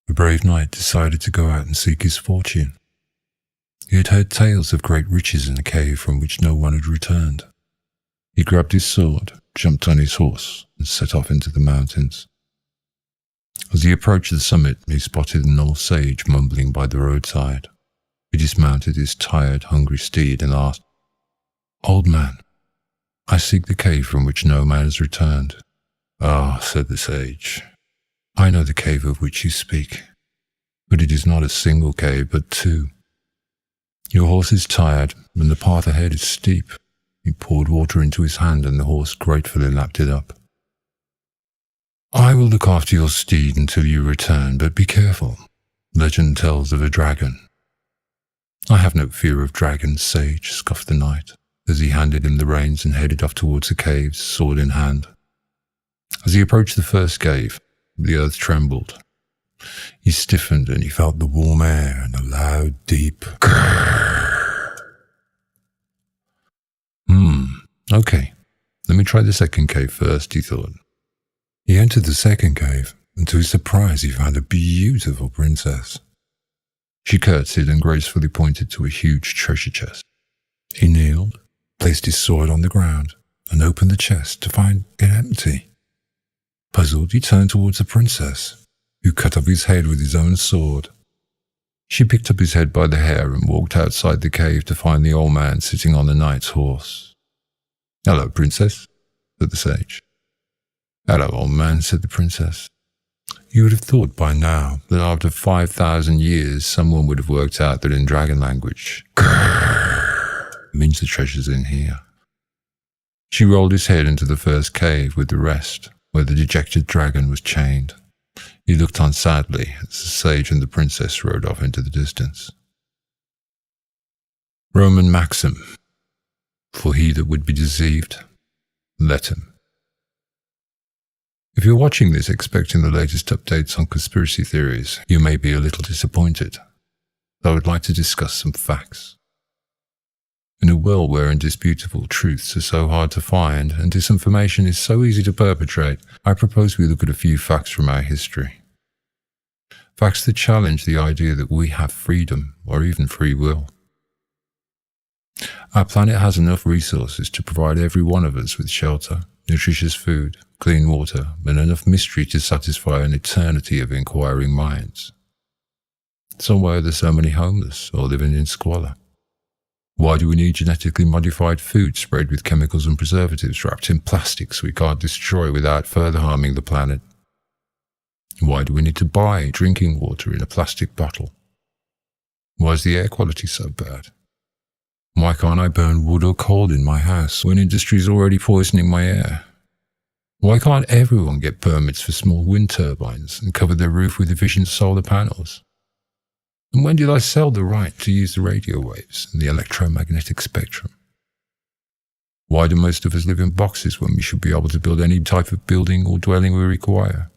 the brave knight decided to go out and seek his fortune. He had heard tales of great riches in the cave from which no one had returned. He grabbed his sword, jumped on his horse, and set off into the mountains. As he approached the summit, he spotted an old sage mumbling by the roadside. He dismounted his tired, hungry steed and asked, "Old man, I seek the cave from which no man has returned." "Ah," said the sage, "I know the cave of which you speak, but it is not a single cave, but two. Your horse is tired, and the path ahead is steep." He poured water into his hand, and the horse gratefully lapped it up. "I will look after your steed until you return, but be careful. Legend tells of a dragon." "I have no fear of dragons, sage," scoffed the knight, as he handed him the reins and headed off towards the caves, sword in hand. As he approached the first cave, the earth trembled. He stiffened and he felt the warm air and a loud, deep grrr. Okay, let me try the second cave first, he thought. He entered the second cave, and to his surprise he found a beautiful princess. She curtsied and gracefully pointed to a huge treasure chest. He kneeled, placed his sword on the ground, and opened the chest to find it empty. Puzzled, he turned towards the princess, who cut off his head with his own sword. She picked up his head by the hair and walked outside the cave to find the old man sitting on the knight's horse. "Hello, princess," said the sage. "Hello, old man," said the princess. You would have thought by now that after 5,000 years someone would have worked out that in dragon language, grrr means the treasure's in here. She rolled his head into the first cave with the rest, where the dejected dragon was chained. He looked on sadly as the sage and the princess rode off into the distance. Roman maxim, for he that would be deceived, let him. If you're watching this expecting the latest updates on conspiracy theories, you may be a little disappointed. I would like to discuss some facts. In a world where indisputable truths are so hard to find and disinformation is so easy to perpetrate, I propose we look at a few facts from our history. Facts that challenge the idea that we have freedom or even free will. Our planet has enough resources to provide every one of us with shelter, nutritious food, clean water, and enough mystery to satisfy an eternity of inquiring minds. So why are there so many homeless or living in squalor? Why do we need genetically modified food sprayed with chemicals and preservatives wrapped in plastics we can't destroy without further harming the planet? Why do we need to buy drinking water in a plastic bottle? Why is the air quality so bad? Why can't I burn wood or coal in my house when industry is already poisoning my air? Why can't everyone get permits for small wind turbines and cover their roof with efficient solar panels? And when did I sell the right to use the radio waves and the electromagnetic spectrum? Why do most of us live in boxes when we should be able to build any type of building or dwelling we require?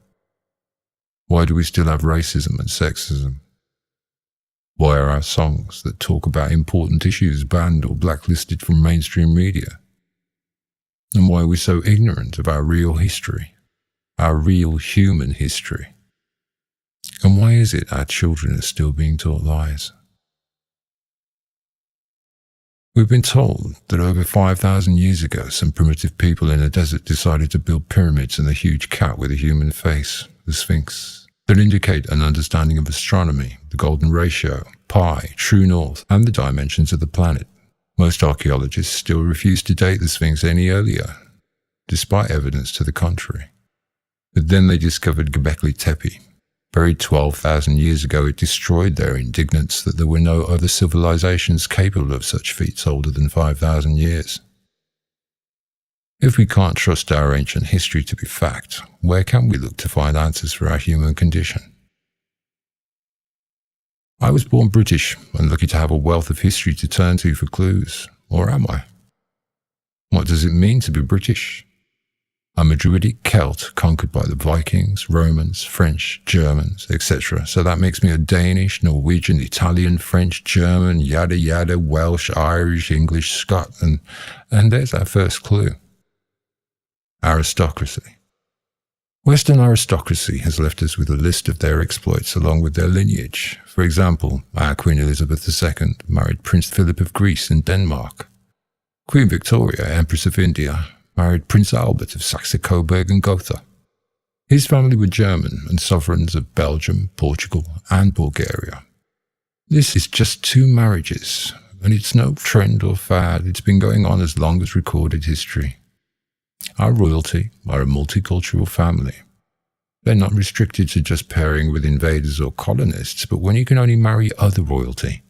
Why do we still have racism and sexism? Why are our songs that talk about important issues banned or blacklisted from mainstream media? And why are we so ignorant of our real history, our real human history? And why is it our children are still being taught lies? We've been told that over 5,000 years ago, some primitive people in a desert decided to build pyramids and a huge cat with a human face, the Sphinx, that indicate an understanding of astronomy, the golden ratio, pi, true north, and the dimensions of the planet. Most archaeologists still refuse to date the Sphinx any earlier, despite evidence to the contrary. But then they discovered Göbekli Tepe. Buried 12,000 years ago, it destroyed their indignance that there were no other civilizations capable of such feats older than 5,000 years. If we can't trust our ancient history to be fact, where can we look to find answers for our human condition? I was born British and lucky to have a wealth of history to turn to for clues, or am I? What does it mean to be British? I'm a Druidic Celt conquered by the Vikings, Romans, French, Germans, etc. So that makes me a Danish, Norwegian, Italian, French, German, yada yada, Welsh, Irish, English, Scot, and there's our first clue. Aristocracy. Western aristocracy has left us with a list of their exploits along with their lineage. For example, our Queen Elizabeth II married Prince Philip of Greece and Denmark. Queen Victoria, Empress of India, married Prince Albert of Saxe-Coburg and Gotha. His family were German and sovereigns of Belgium, Portugal, and Bulgaria. This is just 2 marriages, and it's no trend or fad. It's been going on as long as recorded history. Our royalty are a multicultural family. They're not restricted to just pairing with invaders or colonists, but when you can only marry other royalty,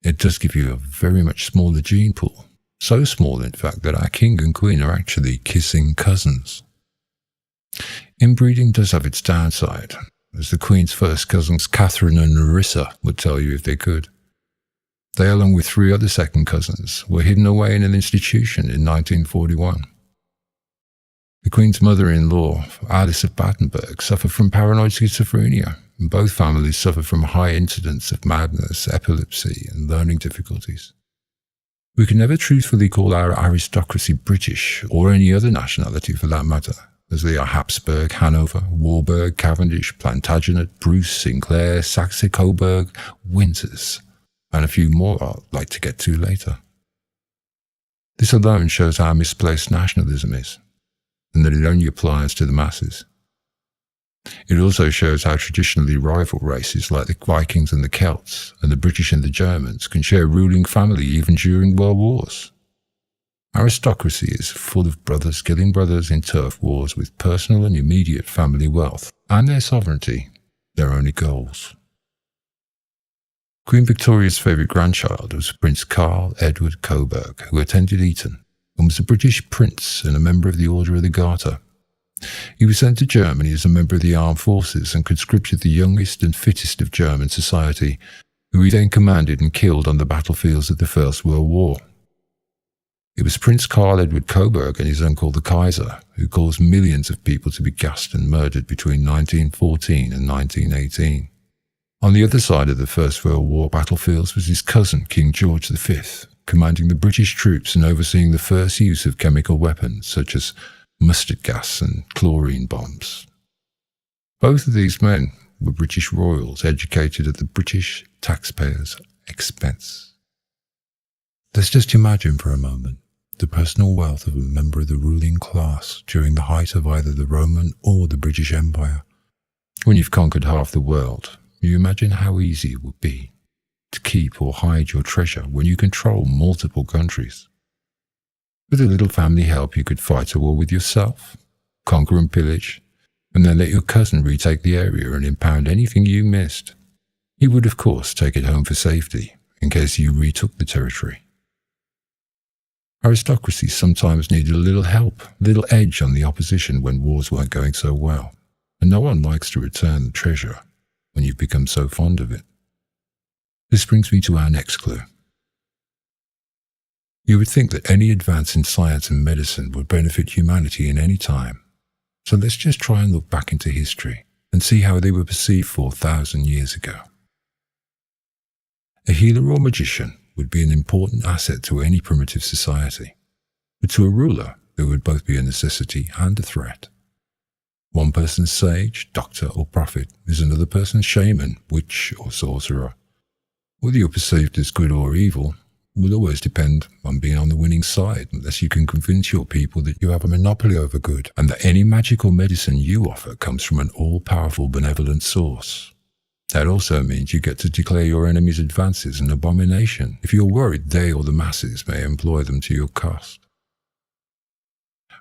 it does give you a very much smaller gene pool. So small, in fact, that our king and queen are actually kissing cousins. Inbreeding does have its downside, as the Queen's first cousins Catherine and Larissa would tell you if they could. They, along with 3 other second cousins, were hidden away in an institution in 1941. The Queen's mother-in-law, Alice of Battenberg, suffered from paranoid schizophrenia, and both families suffered from high incidence of madness, epilepsy, and learning difficulties. We can never truthfully call our aristocracy British, or any other nationality for that matter, as they are Habsburg, Hanover, Warburg, Cavendish, Plantagenet, Bruce, Sinclair, Saxe-Coburg, Winters, and a few more I'd like to get to later. This alone shows how misplaced nationalism is, and that it only applies to the masses. It also shows how traditionally rival races like the Vikings and the Celts, and the British and the Germans, can share a ruling family even during world wars. Aristocracy is full of brothers killing brothers in turf wars with personal and immediate family wealth, and their sovereignty, their only goals. Queen Victoria's favourite grandchild was Prince Karl Edward Coburg, who attended Eton, and was a British prince and a member of the Order of the Garter. He was sent to Germany as a member of the armed forces and conscripted the youngest and fittest of German society, who he then commanded and killed on the battlefields of the First World War. It was Prince Karl Edward Coburg and his uncle the Kaiser who caused millions of people to be gassed and murdered between 1914 and 1918. On the other side of the First World War battlefields was his cousin, King George V, commanding the British troops and overseeing the first use of chemical weapons such as mustard gas and chlorine bombs. Both of these men were British royals educated at the British taxpayers' expense. Let's just imagine for a moment the personal wealth of a member of the ruling class during the height of either the Roman or the British Empire. When you've conquered half the world, you imagine how easy it would be to keep or hide your treasure when you control multiple countries. With a little family help, you could fight a war with yourself, conquer and pillage, and then let your cousin retake the area and impound anything you missed. He would, of course, take it home for safety, in case you retook the territory. Aristocracy sometimes needed a little help, a little edge on the opposition when wars weren't going so well, and no one likes to return the treasure when you've become so fond of it. This brings me to our next clue. You would think that any advance in science and medicine would benefit humanity in any time. So let's just try and look back into history and see how they were perceived 4,000 years ago. A healer or magician would be an important asset to any primitive society, but to a ruler, it would both be a necessity and a threat. One person's sage, doctor, or prophet is another person's shaman, witch, or sorcerer. Whether you're perceived as good or evil will always depend on being on the winning side, unless you can convince your people that you have a monopoly over good and that any magical medicine you offer comes from an all-powerful benevolent source. That also means you get to declare your enemy's advances an abomination if you're worried they or the masses may employ them to your cost.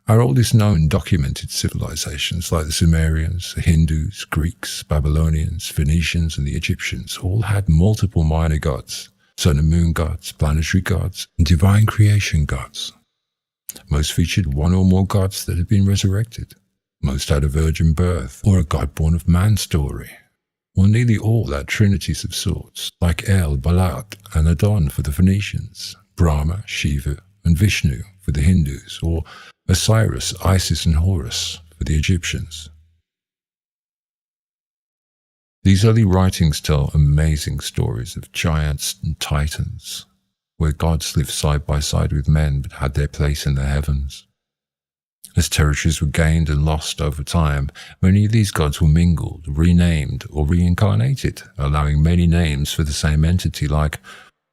Our oldest known documented civilizations like the Sumerians, the Hindus, Greeks, Babylonians, Phoenicians, and the Egyptians all had multiple minor gods, sun and moon gods, planetary gods, and divine creation gods. Most featured one or more gods that had been resurrected. Most had a virgin birth or a god born of man story. Well, nearly all had trinities of sorts, like El, Balat, and Adon for the Phoenicians, Brahma, Shiva, and Vishnu for the Hindus, or Osiris, Isis, and Horus for the Egyptians. These early writings tell amazing stories of giants and titans, where gods lived side by side with men but had their place in the heavens. As territories were gained and lost over time, many of these gods were mingled, renamed, or reincarnated, allowing many names for the same entity like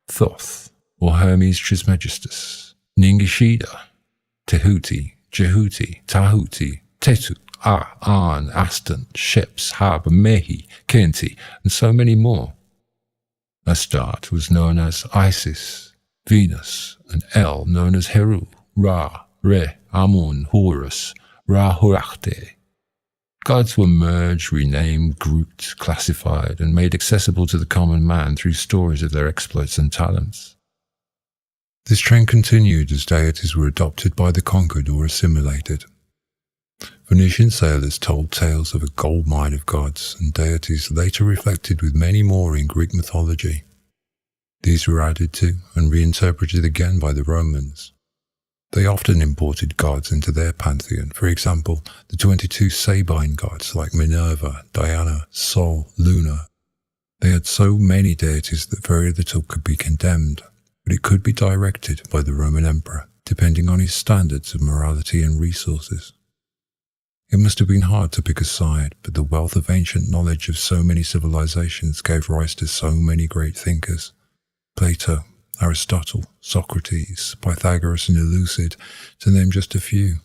Thoth, or Hermes Trismegistus, Ningishida, Tehuti, Jehuti, Tahuti, Tetu, An, Aston, Sheps, Hab, Mehi, Kenti, and so many more. Astarte was known as Isis, Venus, and El known as Heru, Ra, Re, Amun, Horus, Ra-Horakhte. Gods were merged, renamed, grouped, classified, and made accessible to the common man through stories of their exploits and talents. This trend continued as deities were adopted by the conquered or assimilated. Phoenician sailors told tales of a gold mine of gods, and deities later reflected with many more in Greek mythology. These were added to and reinterpreted again by the Romans. They often imported gods into their pantheon, for example, the 22 Sabine gods like Minerva, Diana, Sol, Luna. They had so many deities that very little could be condemned, but it could be directed by the Roman emperor, depending on his standards of morality and resources. It must have been hard to pick a side, but the wealth of ancient knowledge of so many civilizations gave rise to so many great thinkers. Plato, Aristotle, Socrates, Pythagoras and Euclid, to name just a few.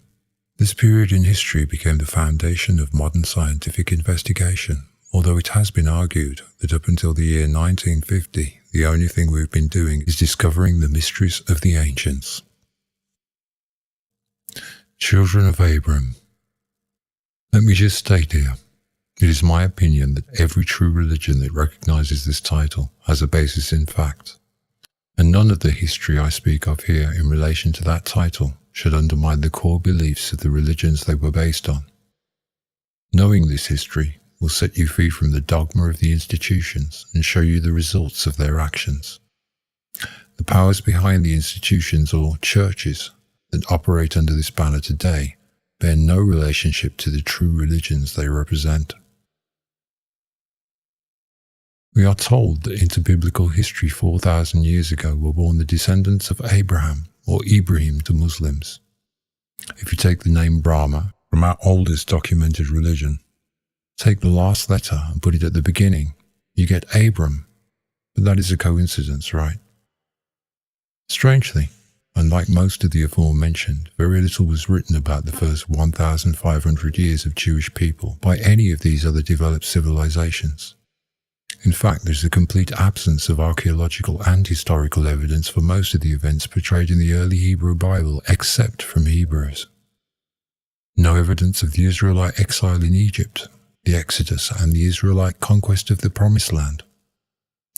This period in history became the foundation of modern scientific investigation, although it has been argued that up until the year 1950, the only thing we've been doing is discovering the mysteries of the ancients. Children of Abraham. Let me just state here, it is my opinion that every true religion that recognizes this title has a basis in fact, and none of the history I speak of here in relation to that title should undermine the core beliefs of the religions they were based on. Knowing this history will set you free from the dogma of the institutions and show you the results of their actions. The powers behind the institutions or churches that operate under this banner today bear no relationship to the true religions they represent. We are told that into biblical history 4,000 years ago were born the descendants of Abraham, or Ibrahim to Muslims. If you take the name Brahma from our oldest documented religion, take the last letter and put it at the beginning, you get Abram, but that is a coincidence, right? Strangely, unlike most of the aforementioned, very little was written about the first 1,500 years of Jewish people by any of these other developed civilizations. In fact, there's a complete absence of archaeological and historical evidence for most of the events portrayed in the early Hebrew Bible, except from Hebrews. No evidence of the Israelite exile in Egypt, the Exodus, and the Israelite conquest of the Promised Land.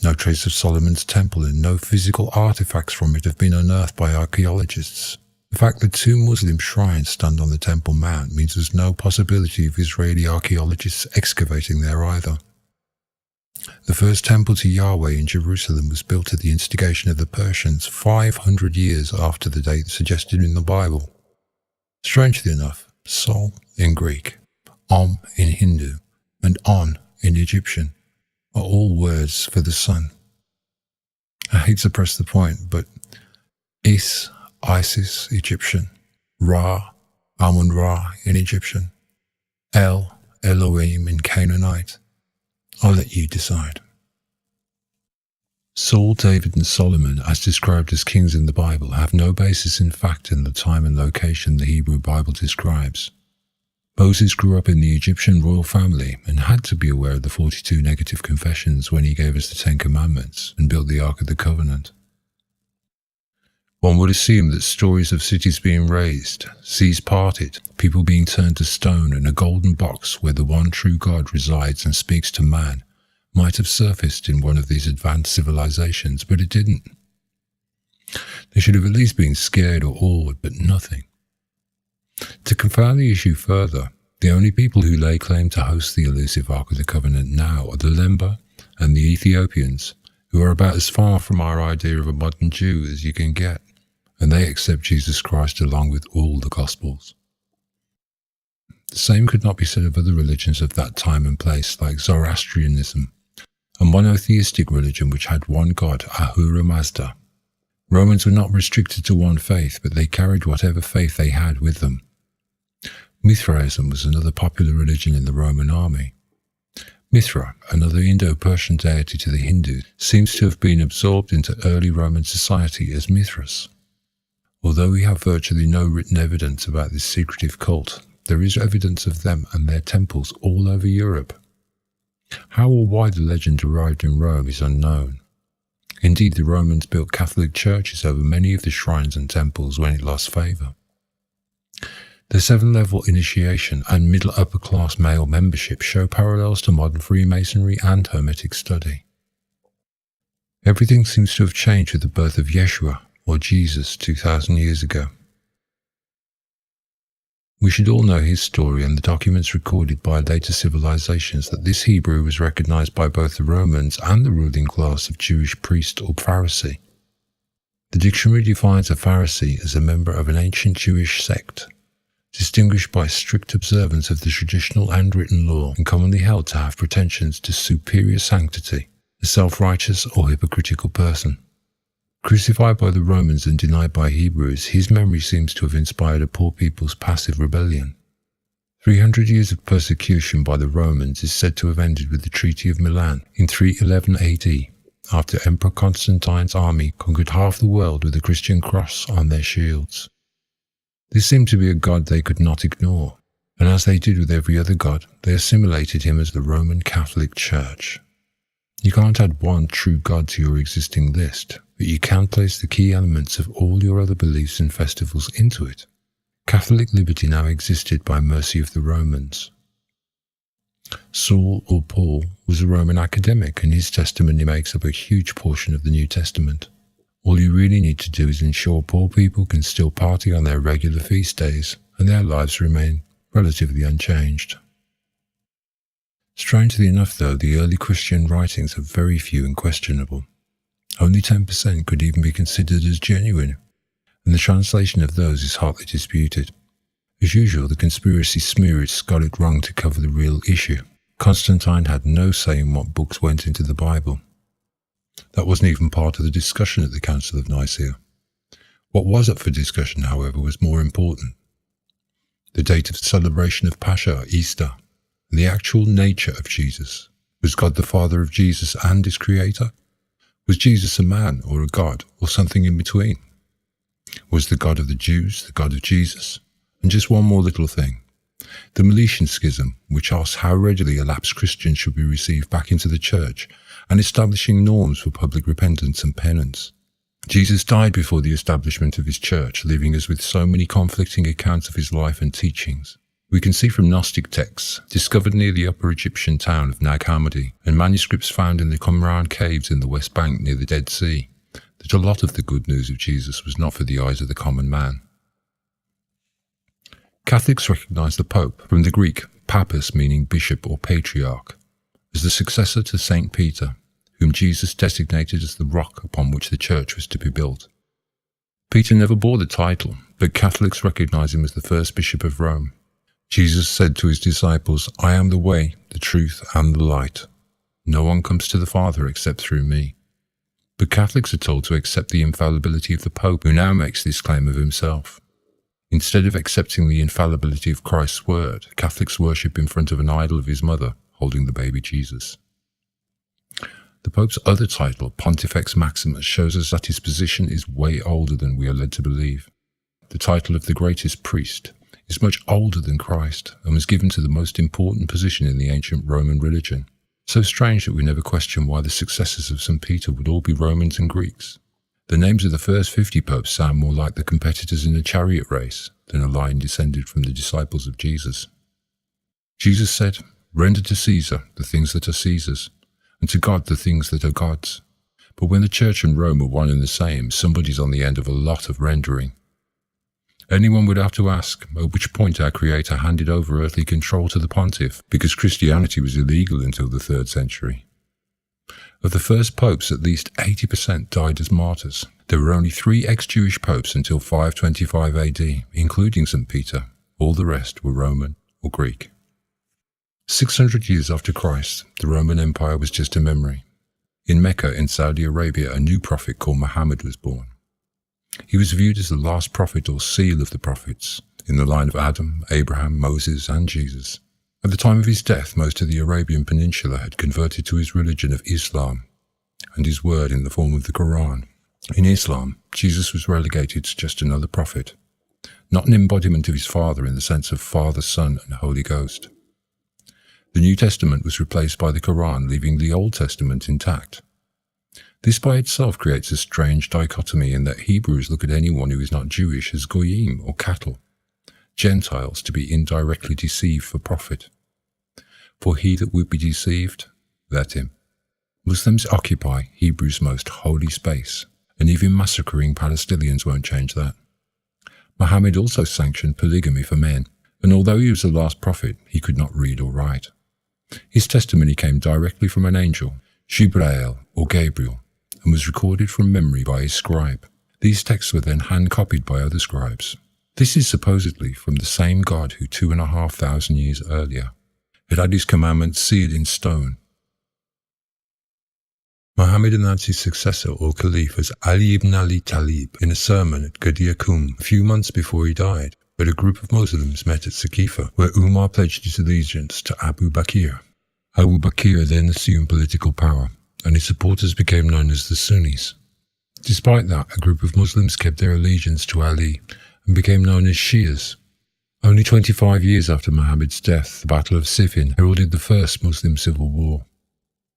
No trace of Solomon's temple and no physical artifacts from it have been unearthed by archaeologists. The fact that 2 Muslim shrines stand on the Temple Mount means there's no possibility of Israeli archaeologists excavating there either. The first temple to Yahweh in Jerusalem was built at the instigation of the Persians 500 years after the date suggested in the Bible. Strangely enough, Sol in Greek, Om in Hindu, and On in Egyptian are all words for the sun. I hate to press the point, but Isis, Egyptian, Ra, Amun-Ra in Egyptian, El, Elohim in Canaanite. I'll let you decide. Saul, David, and Solomon, as described as kings in the Bible, have no basis in fact in the time and location the Hebrew Bible describes. Moses grew up in the Egyptian royal family and had to be aware of the 42 negative confessions when he gave us the 10 Commandments and built the Ark of the Covenant. One would assume that stories of cities being razed, seas parted, people being turned to stone, and a golden box where the one true God resides and speaks to man might have surfaced in one of these advanced civilizations, but it didn't. They should have at least been scared or awed, but nothing. To confound the issue further, the only people who lay claim to host the elusive Ark of the Covenant now are the Lemba and the Ethiopians, who are about as far from our idea of a modern Jew as you can get, and they accept Jesus Christ along with all the Gospels. The same could not be said of other religions of that time and place, like Zoroastrianism, a monotheistic religion which had one god, Ahura Mazda. Romans were not restricted to one faith, but they carried whatever faith they had with them. Mithraism was another popular religion in the Roman army. Mithra, another Indo-Persian deity to the Hindus, seems to have been absorbed into early Roman society as Mithras. Although we have virtually no written evidence about this secretive cult, there is evidence of them and their temples all over Europe. How or why the legend arrived in Rome is unknown. Indeed, the Romans built Catholic churches over many of the shrines and temples when it lost favour. The 7-level initiation and middle-upper-class male membership show parallels to modern Freemasonry and Hermetic study. Everything seems to have changed with the birth of Yeshua, or Jesus, 2,000 years ago. We should all know his story and the documents recorded by later civilizations that this Hebrew was recognized by both the Romans and the ruling class of Jewish priest or Pharisee. The dictionary defines a Pharisee as a member of an ancient Jewish sect, distinguished by strict observance of the traditional and written law and commonly held to have pretensions to superior sanctity, a self-righteous or hypocritical person. Crucified by the Romans and denied by Hebrews, his memory seems to have inspired a poor people's passive rebellion. 300 years of persecution by the Romans is said to have ended with the Treaty of Milan in 311 AD, after Emperor Constantine's army conquered half the world with a Christian cross on their shields. This seemed to be a god they could not ignore, and as they did with every other god, they assimilated him as the Roman Catholic Church. You can't add one true god to your existing list, but you can place the key elements of all your other beliefs and festivals into it. Catholic liberty now existed by mercy of the Romans. Saul or Paul was a Roman academic, and his testimony makes up a huge portion of the New Testament. All you really need to do is ensure poor people can still party on their regular feast days, and their lives remain relatively unchanged. Strangely enough, though, the early Christian writings are very few and questionable. Only 10% could even be considered as genuine, and the translation of those is hotly disputed. As usual, the conspiracy smearists got it wrong to cover the real issue. Constantine had no say in what books went into the Bible. That wasn't even part of the discussion at the Council of Nicaea. What was up for discussion, however, was more important. The date of celebration of Pascha, Easter, and the actual nature of Jesus. Was God the Father of Jesus and his Creator? Was Jesus a man or a God or something in between? Was the God of the Jews the God of Jesus? And just one more little thing. The Meletian Schism, which asks how readily a lapsed Christian should be received back into the church, and establishing norms for public repentance and penance. Jesus died before the establishment of his church, leaving us with so many conflicting accounts of his life and teachings. We can see from Gnostic texts, discovered near the upper Egyptian town of Nag Hammadi, and manuscripts found in the Qumran caves in the West Bank near the Dead Sea, that a lot of the good news of Jesus was not for the eyes of the common man. Catholics recognize the Pope, from the Greek papus meaning bishop or patriarch, as the successor to Saint Peter, whom Jesus designated as the rock upon which the church was to be built. Peter never bore the title, but Catholics recognize him as the first bishop of Rome. Jesus said to his disciples, "I am the way, the truth, and the light. No one comes to the Father except through me." But Catholics are told to accept the infallibility of the Pope, who now makes this claim of himself. Instead of accepting the infallibility of Christ's word, Catholics worship in front of an idol of his mother, holding the baby Jesus. The Pope's other title, Pontifex Maximus, shows us that his position is way older than we are led to believe. The title of the greatest priest is much older than Christ and was given to the most important position in the ancient Roman religion. So strange that we never question why the successors of St. Peter would all be Romans and Greeks. The names of the first 50 popes sound more like the competitors in a chariot race than a line descended from the disciples of Jesus. Jesus said, "Render to Caesar the things that are Caesar's, and to God the things that are God's." But when the Church and Rome are one and the same, somebody's on the end of a lot of rendering. Anyone would have to ask at which point our Creator handed over earthly control to the pontiff, because Christianity was illegal until the 3rd century. Of the first popes, at least 80% died as martyrs. There were only 3 ex-Jewish popes until 525 AD, including St. Peter. All the rest were Roman or Greek. 600 years after Christ, the Roman Empire was just a memory. In Mecca, in Saudi Arabia, a new prophet called Muhammad was born. He was viewed as the last prophet or seal of the prophets. in the line of Adam, Abraham, Moses, and Jesus. At the time of his death, most of the Arabian Peninsula had converted to his religion of Islam and his word in the form of the Quran. In Islam, Jesus was relegated to just another prophet, not an embodiment of his Father in the sense of Father, Son, and Holy Ghost. The New Testament was replaced by the Quran, leaving the Old Testament intact. This by itself creates a strange dichotomy in that Hebrews look at anyone who is not Jewish as goyim or cattle, Gentiles to be indirectly deceived for profit. For he that would be deceived, let him. Muslims occupy Hebrews' most holy space, and even massacring Palestinians won't change that. Muhammad also sanctioned polygamy for men, and although he was the last prophet, he could not read or write. His testimony came directly from an angel, Jibrail or Gabriel, and was recorded from memory by his scribe. These texts were then hand-copied by other scribes. This is supposedly from the same God who 2,500 years earlier had had his commandments sealed in stone. Muhammad announced his successor or caliph as Ali ibn Ali Talib in a sermon at Ghadir Qum a few months before he died, but a group of Muslims met at Saqifa, where Umar pledged his allegiance to Abu Bakr. Abu Bakr then assumed political power, and his supporters became known as the Sunnis. Despite that, a group of Muslims kept their allegiance to Ali and became known as Shias. Only 25 years after Muhammad's death, the Battle of Siffin heralded the first Muslim civil war.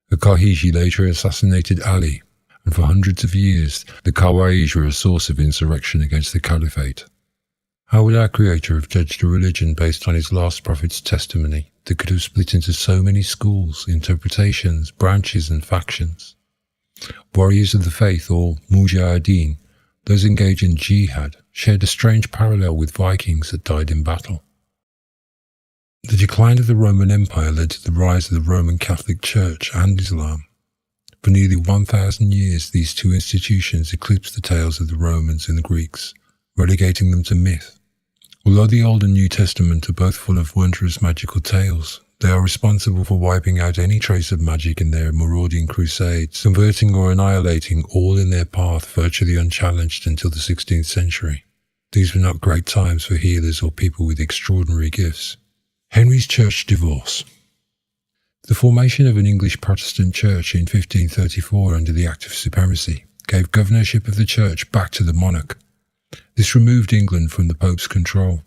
The Khariji later assassinated Ali, and for hundreds of years, the Khawarij were a source of insurrection against the Caliphate. How would our Creator have judged a religion based on his last prophet's testimony that could have split into so many schools, interpretations, branches, and factions? Warriors of the faith, or Mujahideen, those engaged in jihad, shared a strange parallel with Vikings that died in battle. The decline of the Roman Empire led to the rise of the Roman Catholic Church and Islam. For nearly 1,000 years, these two institutions eclipsed the tales of the Romans and the Greeks, relegating them to myth. Although the Old and New Testament are both full of wondrous magical tales, they are responsible for wiping out any trace of magic in their marauding crusades, converting or annihilating all in their path virtually unchallenged until the 16th century. These were not great times for healers or people with extraordinary gifts. Henry's Church divorce. The formation of an English Protestant church in 1534 under the Act of Supremacy gave governorship of the church back to the monarch. This removed England from the Pope's control.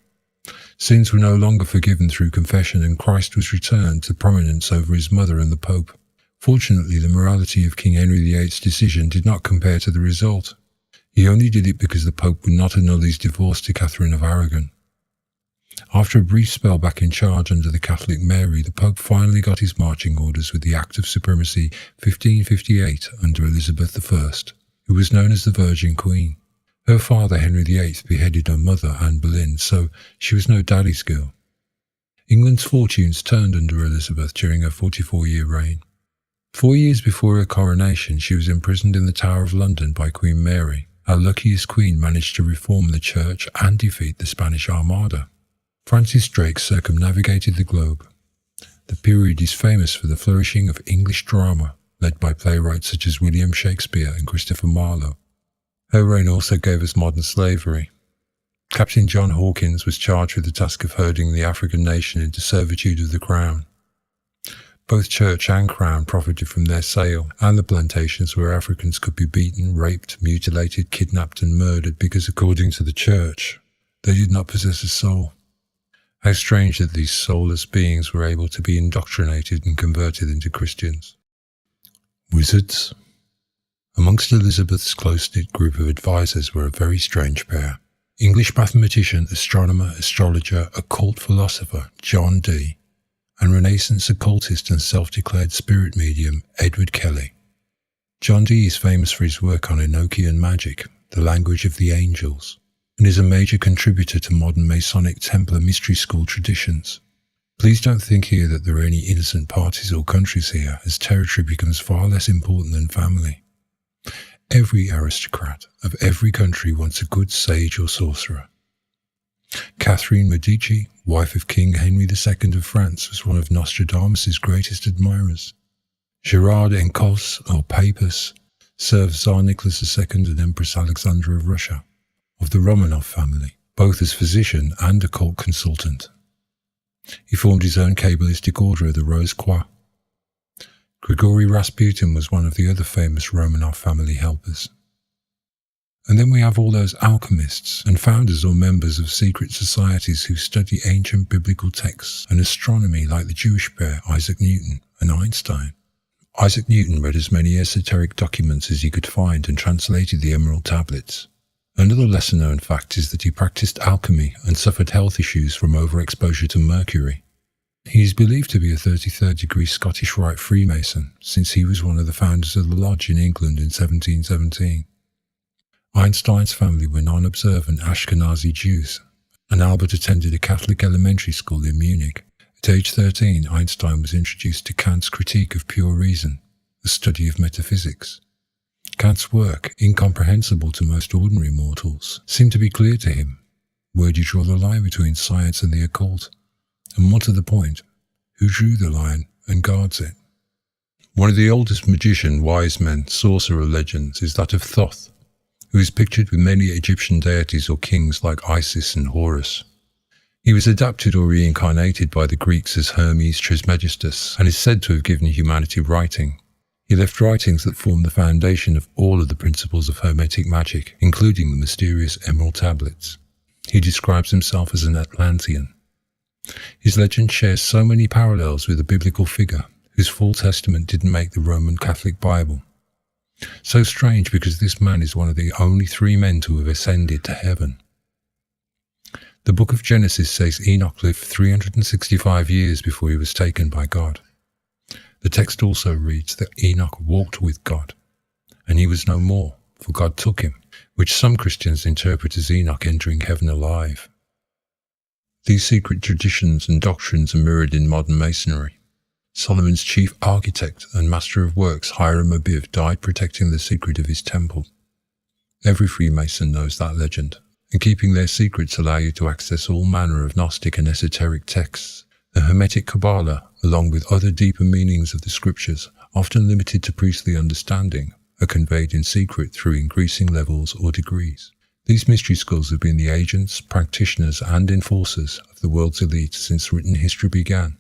Sins were no longer forgiven through confession, and Christ was returned to prominence over his mother and the Pope. Fortunately, the morality of King Henry VIII's decision did not compare to the result. He only did it because the Pope would not annul his divorce to Catherine of Aragon. After a brief spell back in charge under the Catholic Mary, the Pope finally got his marching orders with the Act of Supremacy 1558 under Elizabeth I, who was known as the Virgin Queen. Her father, Henry VIII, beheaded her mother, Anne Boleyn, so she was no daddy's girl. England's fortunes turned under Elizabeth during her 44-year reign. 4 years before her coronation, she was imprisoned in the Tower of London by Queen Mary. Our luckiest queen managed to reform the church and defeat the Spanish Armada. Francis Drake circumnavigated the globe. The period is famous for the flourishing of English drama, led by playwrights such as William Shakespeare and Christopher Marlowe. Her reign also gave us modern slavery. Captain John Hawkins was charged with the task of herding the African nation into servitude of the Crown. Both church and crown profited from their sale and the plantations where Africans could be beaten, raped, mutilated, kidnapped and murdered because, according to the church, they did not possess a soul. How strange that these soulless beings were able to be indoctrinated and converted into Christians. Wizards. Amongst Elizabeth's close-knit group of advisors were a very strange pair. English mathematician, astronomer, astrologer, occult philosopher John Dee, and Renaissance occultist and self-declared spirit medium Edward Kelly. John Dee is famous for his work on Enochian magic, the language of the angels, and is a major contributor to modern Masonic Templar mystery school traditions. Please don't think here that there are any innocent parties or countries here, as territory becomes far less important than family. Every aristocrat of every country wants a good sage or sorcerer. Catherine Medici, wife of King Henry II of France, was one of Nostradamus' greatest admirers. Gerard Encausse, or Papus, served Tsar Nicholas II and Empress Alexandra of Russia, of the Romanov family. both as physician and occult consultant. He formed his own Kabbalistic order of the Rose-Croix. Grigory Rasputin was one of the other famous Romanov family helpers. And then we have all those alchemists and founders or members of secret societies who study ancient biblical texts and astronomy, like the Jewish pair Isaac Newton and Einstein. Isaac Newton read as many esoteric documents as he could find and translated the Emerald Tablets. Another lesser-known fact is that he practiced alchemy and suffered health issues from overexposure to mercury. He is believed to be a 33rd degree Scottish Rite Freemason, since he was one of the founders of the Lodge in England in 1717. Einstein's family were non-observant Ashkenazi Jews, and Albert attended a Catholic elementary school in Munich. At age 13, Einstein was introduced to Kant's Critique of Pure Reason, the study of metaphysics. Kant's work, incomprehensible to most ordinary mortals, seemed to be clear to him. Where do you draw the line between science and the occult? And more to the point, who drew the line and guards it? One of the oldest magician, wise men, sorcerer legends is that of Thoth, who is pictured with many Egyptian deities or kings like Isis and Horus. He was adapted or reincarnated by the Greeks as Hermes Trismegistus and is said to have given humanity writing. He left writings that form the foundation of all of the principles of Hermetic magic, including the mysterious Emerald Tablets. He describes himself as an Atlantean. His legend shares so many parallels with a biblical figure whose full testament didn't make the Roman Catholic Bible. So strange because this man is one of the only 3 men to have ascended to heaven. The book of Genesis says Enoch lived 365 years before he was taken by God. The text also reads that Enoch walked with God, and he was no more, for God took him, which some Christians interpret as Enoch entering heaven alive. These secret traditions and doctrines are mirrored in modern Masonry. Solomon's chief architect and master of works, Hiram Abiv, died protecting the secret of his temple. Every Freemason knows that legend, and keeping their secrets allow you to access all manner of Gnostic and esoteric texts. The Hermetic Kabbalah, along with other deeper meanings of the scriptures, often limited to priestly understanding, are conveyed in secret through increasing levels or degrees. These mystery schools have been the agents, practitioners, and enforcers of the world's elite since written history began,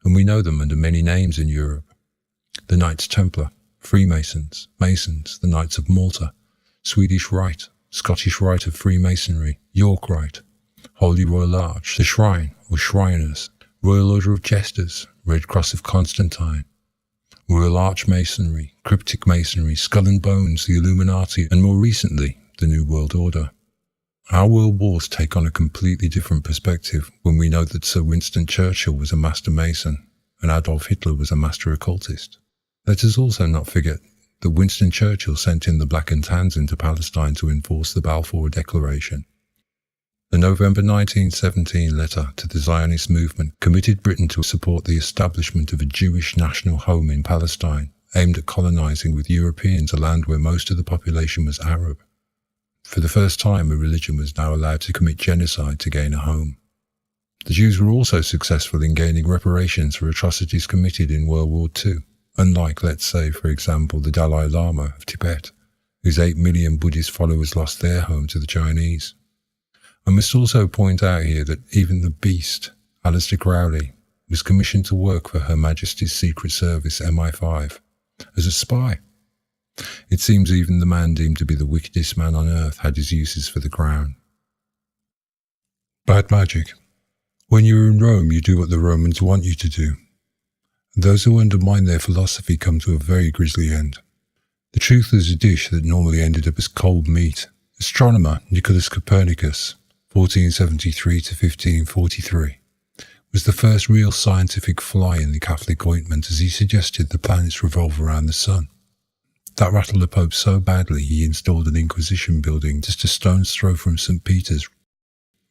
and we know them under many names in Europe. The Knights Templar, Freemasons, Masons, the Knights of Malta, Swedish Rite, Scottish Rite of Freemasonry, York Rite, Holy Royal Arch, the Shrine or Shriners, Royal Order of Jesters, Red Cross of Constantine, Royal Arch Masonry, Cryptic Masonry, Skull and Bones, the Illuminati, and more recently, the New World Order. Our world wars take on a completely different perspective when we know that Sir Winston Churchill was a master Mason and Adolf Hitler was a master occultist. Let us also not forget that Winston Churchill sent in the Black and Tans into Palestine to enforce the Balfour Declaration. The November 1917 letter to the Zionist movement committed Britain to support the establishment of a Jewish national home in Palestine, aimed at colonizing with Europeans a land where most of the population was Arab. For the first time, a religion was now allowed to commit genocide to gain a home. The Jews were also successful in gaining reparations for atrocities committed in World War II, unlike, let's say, for example, the Dalai Lama of Tibet, whose 8 million Buddhist followers lost their home to the Chinese. I must also point out here that even the beast, Aleister Crowley, was commissioned to work for Her Majesty's Secret Service MI5 as a spy. It seems even the man deemed to be the wickedest man on earth had his uses for the crown. Bad magic. When you're in Rome, you do what the Romans want you to do. Those who undermine their philosophy come to a very grisly end. The truth is a dish that normally ended up as cold meat. Astronomer Nicholas Copernicus, 1473 to 1543, was the first real scientific fly in the Catholic ointment, as he suggested the planets revolve around the sun. That rattled the Pope so badly he installed an Inquisition building just a stone's throw from St. Peter's.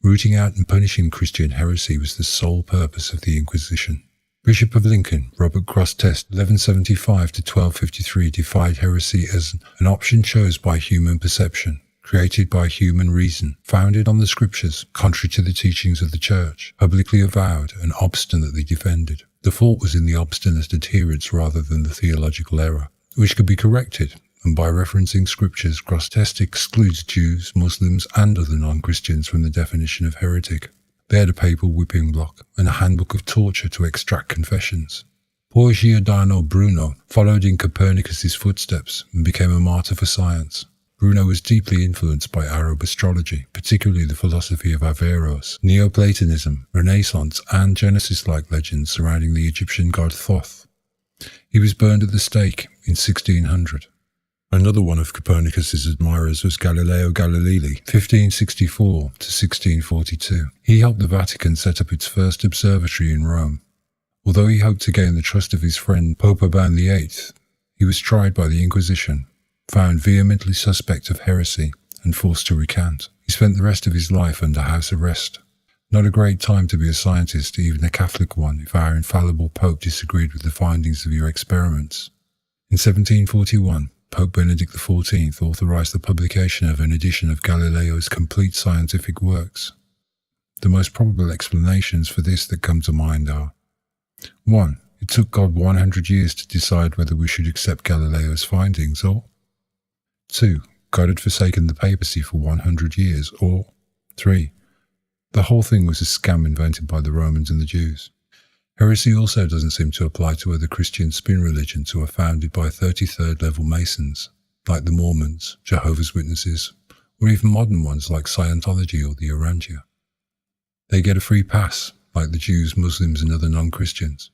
Rooting out and punishing Christian heresy was the sole purpose of the Inquisition. Bishop of Lincoln, Robert Grosseteste, 1175 to 1253, defied heresy as an option chose by human perception, created by human reason, founded on the scriptures, contrary to the teachings of the Church, publicly avowed and obstinately defended. The fault was in the obstinate adherents rather than the theological error, which could be corrected, and by referencing scriptures, Grosseteste excludes Jews, Muslims, and other non-Christians from the definition of heretic. They had a papal whipping block and a handbook of torture to extract confessions. Poor Giordano Bruno followed in Copernicus's footsteps and became a martyr for science. Bruno was deeply influenced by Arab astrology, particularly the philosophy of Averroes, Neoplatonism, Renaissance, and Genesis-like legends surrounding the Egyptian god Thoth. He was burned at the stake in 1600. Another one of Copernicus's admirers was Galileo Galilei, 1564 to 1642. He helped the Vatican set up its first observatory in Rome. Although he hoped to gain the trust of his friend Pope Urban VIII, he was tried by the Inquisition, found vehemently suspect of heresy, and forced to recant. He spent the rest of his life under house arrest. Not a great time to be a scientist, even a Catholic one, if our infallible Pope disagreed with the findings of your experiments. In 1741, Pope Benedict XIV authorized the publication of an edition of Galileo's complete scientific works. The most probable explanations for this that come to mind are: 1. It took God 100 years to decide whether we should accept Galileo's findings, or 2. God had forsaken the papacy for 100 years, or 3. The whole thing was a scam invented by the Romans and the Jews. Heresy also doesn't seem to apply to other Christian spin religions who are founded by 33rd level Masons, like the Mormons, Jehovah's Witnesses, or even modern ones like Scientology or the Orangia. They get a free pass, like the Jews, Muslims, and other non-Christians.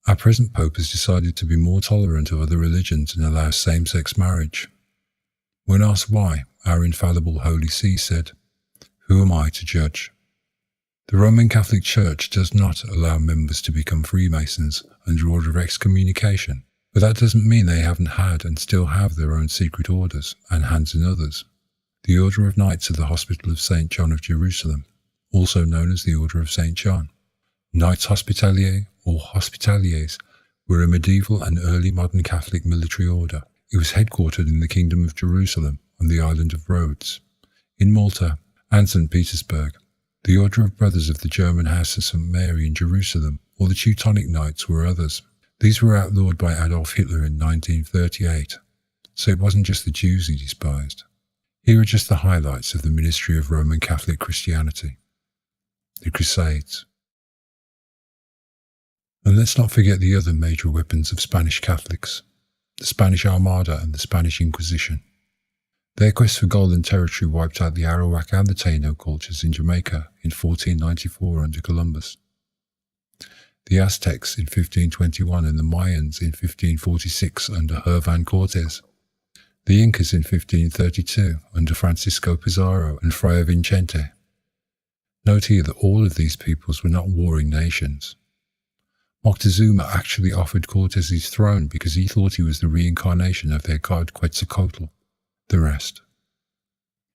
Our present Pope has decided to be more tolerant of other religions and allow same-sex marriage. When asked why, our infallible Holy See said, "Who am I to judge?" The Roman Catholic Church does not allow members to become Freemasons under order of excommunication, but that doesn't mean they haven't had and still have their own secret orders and hands in others. The Order of Knights of the Hospital of St. John of Jerusalem, also known as the Order of St. John. Knights Hospitaliers or Hospitaliers were a medieval and early modern Catholic military order. It was headquartered in the Kingdom of Jerusalem on the island of Rhodes, in Malta, and St. Petersburg. The Order of Brothers of the German House of St. Mary in Jerusalem, or the Teutonic Knights, were others. These were outlawed by Adolf Hitler in 1938, so it wasn't just the Jews he despised. Here are just the highlights of the ministry of Roman Catholic Christianity. The Crusades. And let's not forget the other major weapons of Spanish Catholics, the Spanish Armada and the Spanish Inquisition. Their quest for gold and territory wiped out the Arawak and the Taino cultures in Jamaica in 1494 under Columbus, the Aztecs in 1521 and the Mayans in 1546 under Hernan Cortes, the Incas in 1532 under Francisco Pizarro and Friar Vicente. Note here that all of these peoples were not warring nations. Moctezuma actually offered Cortes his throne because he thought he was the reincarnation of their god Quetzalcoatl. The rest.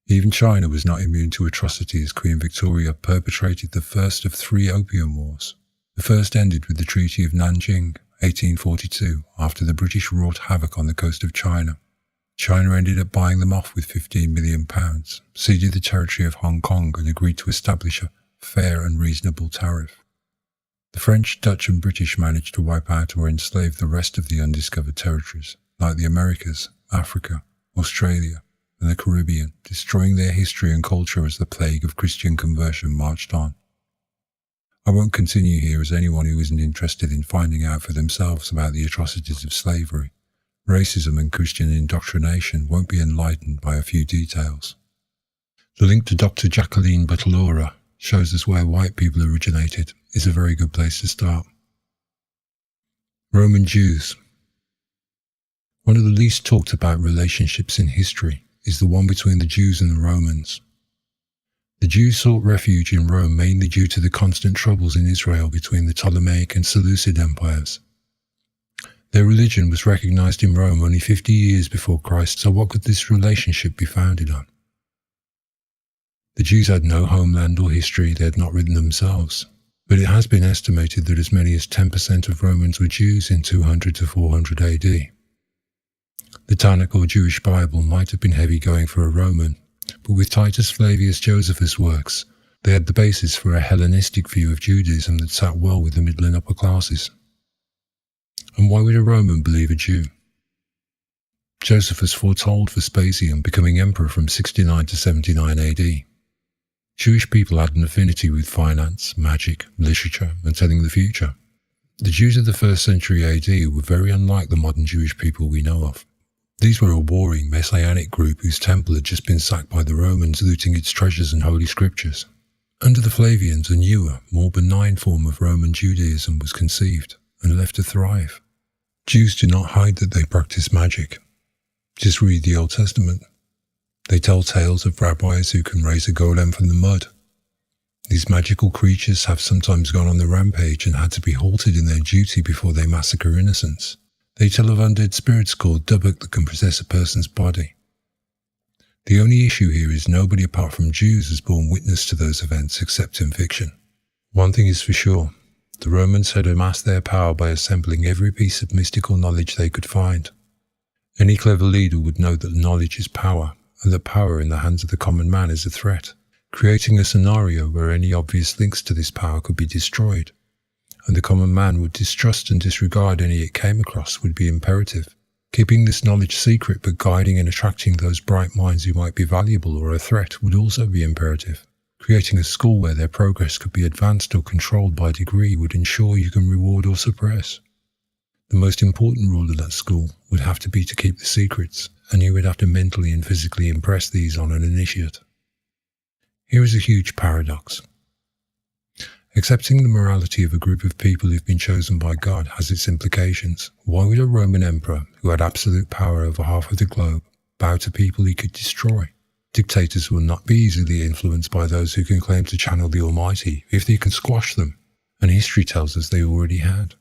Even China was not immune to atrocity as Queen Victoria perpetrated the first of 3 opium wars. The first ended with the Treaty of Nanjing, 1842, after the British wrought havoc on the coast of China. China ended up buying them off with £15 million, ceded the territory of Hong Kong and agreed to establish a fair and reasonable tariff. The French, Dutch and British managed to wipe out or enslave the rest of the undiscovered territories, like the Americas, Africa, Australia, and the Caribbean, destroying their history and culture as the plague of Christian conversion marched on. I won't continue here, as anyone who isn't interested in finding out for themselves about the atrocities of slavery, racism and Christian indoctrination won't be enlightened by a few details. The link to Dr. Jacqueline Batalora shows us where white people originated is a very good place to start. Roman Jews. One of the least talked about relationships in history is the one between the Jews and the Romans. The Jews sought refuge in Rome mainly due to the constant troubles in Israel between the Ptolemaic and Seleucid empires. Their religion was recognized in Rome only 50 years before Christ, so what could this relationship be founded on? The Jews had no homeland or history they had not written themselves, but it has been estimated that as many as 10% of Romans were Jews in 200 to 400 AD. The Tanakh or Jewish Bible might have been heavy going for a Roman, but with Titus Flavius Josephus' works, they had the basis for a Hellenistic view of Judaism that sat well with the middle and upper classes. And why would a Roman believe a Jew? Josephus foretold Vespasian becoming emperor from 69 to 79 AD. Jewish people had an affinity with finance, magic, literature, and telling the future. The Jews of the 1st century AD were very unlike the modern Jewish people we know of. These were a warring, messianic group whose temple had just been sacked by the Romans, looting its treasures and holy scriptures. Under the Flavians, a newer, more benign form of Roman Judaism was conceived and left to thrive. Jews do not hide that they practice magic. Just read the Old Testament. They tell tales of rabbis who can raise a golem from the mud. These magical creatures have sometimes gone on the rampage and had to be halted in their duty before they massacre innocents. They tell of undead spirits called Dubuk that can possess a person's body. The only issue here is nobody apart from Jews has borne witness to those events except in fiction. One thing is for sure, the Romans had amassed their power by assembling every piece of mystical knowledge they could find. Any clever leader would know that knowledge is power, and that power in the hands of the common man is a threat, creating a scenario where any obvious links to this power could be destroyed, and the common man would distrust and disregard any it came across would be imperative. Keeping this knowledge secret but guiding and attracting those bright minds who might be valuable or a threat would also be imperative. Creating a school where their progress could be advanced or controlled by degree would ensure you can reward or suppress. The most important rule of that school would have to be to keep the secrets, and you would have to mentally and physically impress these on an initiate. Here is a huge paradox. Accepting the morality of a group of people who've been chosen by God has its implications. Why would a Roman emperor, who had absolute power over half of the globe, bow to people he could destroy? Dictators will not be easily influenced by those who can claim to channel the Almighty if they can squash them, and history tells us they already had.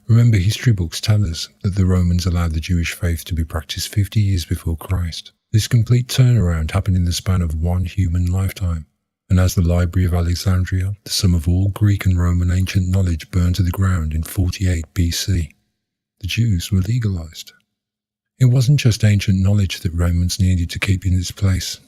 Remember, history books tell us that the Romans allowed the Jewish faith to be practiced 50 years before Christ. This complete turnaround happened in the span of one human lifetime. And as the Library of Alexandria, the sum of all Greek and Roman ancient knowledge burned to the ground in 48 BC, the Jews were legalized. It wasn't just ancient knowledge that Romans needed to keep in its place.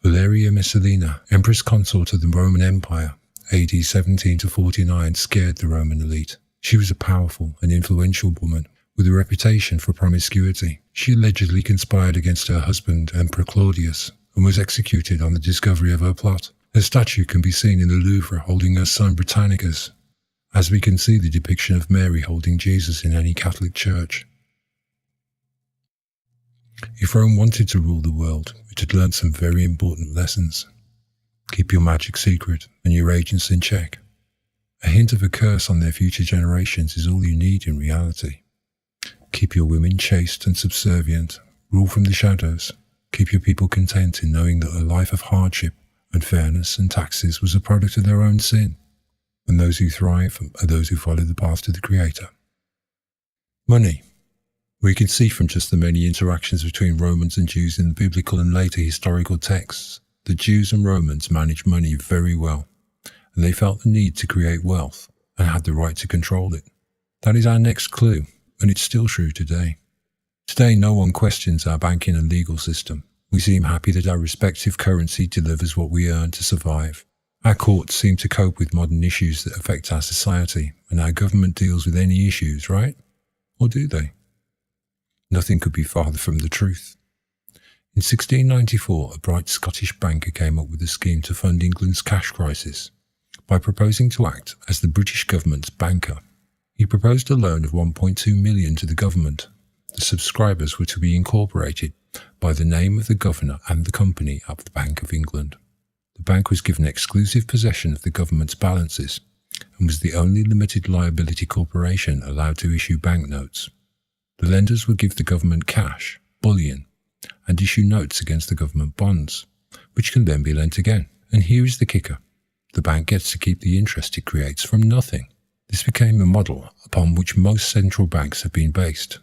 Valeria Messalina, Empress Consort of the Roman Empire, AD 17 to 49, scared the Roman elite. She was a powerful and influential woman with a reputation for promiscuity. She allegedly conspired against her husband, Emperor Claudius, and was executed on the discovery of her plot. Her statue can be seen in the Louvre holding her son Britannicus, as we can see the depiction of Mary holding Jesus in any Catholic church. If Rome wanted to rule the world, it had learned some very important lessons. Keep your magic secret and your agents in check. A hint of a curse on their future generations is all you need in reality. Keep your women chaste and subservient, rule from the shadows. Keep your people content in knowing that a life of hardship, unfairness and taxes was a product of their own sin, and those who thrive are those who follow the path to the Creator. Money. We can see from just the many interactions between Romans and Jews in the biblical and later historical texts that Jews and Romans managed money very well, and they felt the need to create wealth and had the right to control it. That is our next clue, and it's still true today. Today, no one questions our banking and legal system. We seem happy that our respective currency delivers what we earn to survive. Our courts seem to cope with modern issues that affect our society, and our government deals with any issues, right? Or do they? Nothing could be farther from the truth. In 1694, a bright Scottish banker came up with a scheme to fund England's cash crisis by proposing to act as the British government's banker. He proposed a loan of £1.2 million to the government. The subscribers were to be incorporated by the name of the governor and the company of the Bank of England. The bank was given exclusive possession of the government's balances and was the only limited liability corporation allowed to issue banknotes. The lenders would give the government cash, bullion, and issue notes against the government bonds, which can then be lent again. And here is the kicker. The bank gets to keep the interest it creates from nothing. This became a model upon which most central banks have been based.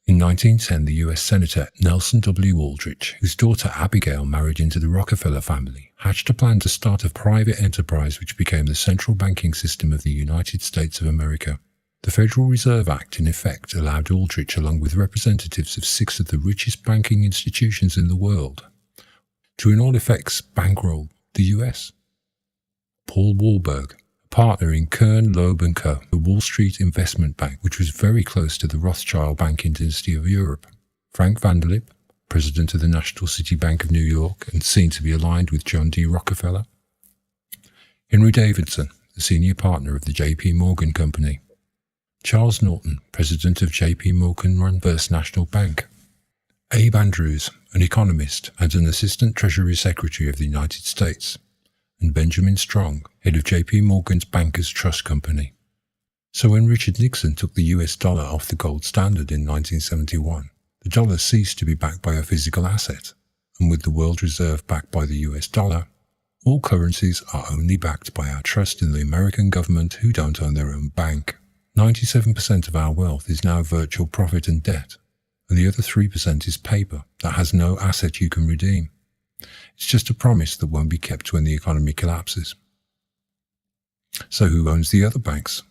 In 1910, the US Senator Nelson W. Aldrich, whose daughter Abigail married into the Rockefeller family, hatched a plan to start a private enterprise which became the central banking system of the United States of America. The Federal Reserve Act, in effect, allowed Aldrich, along with representatives of 6 of the richest banking institutions in the world, to in all effects bankroll the US. Paul Wahlberg, a partner in Kern, Loeb & Co., a Wall Street investment bank which was very close to the Rothschild banking dynasty of Europe, Frank Vanderlip, president of the National City Bank of New York and seen to be aligned with John D. Rockefeller. Henry Davidson, the senior partner of the J.P. Morgan Company. Charles Norton, president of J.P. Morgan Run First National Bank. Abe Andrews, an economist and an assistant Treasury Secretary of the United States. And Benjamin Strong, head of J.P. Morgan's Bankers Trust Company. So when Richard Nixon took the US dollar off the gold standard in 1971, the dollar ceased to be backed by a physical asset, and with the world reserve backed by the US dollar, all currencies are only backed by our trust in the American government who don't own their own bank. 97% of our wealth is now virtual profit and debt, and the other 3% is paper that has no asset you can redeem. It's just a promise that won't be kept when the economy collapses. So who owns the other banks?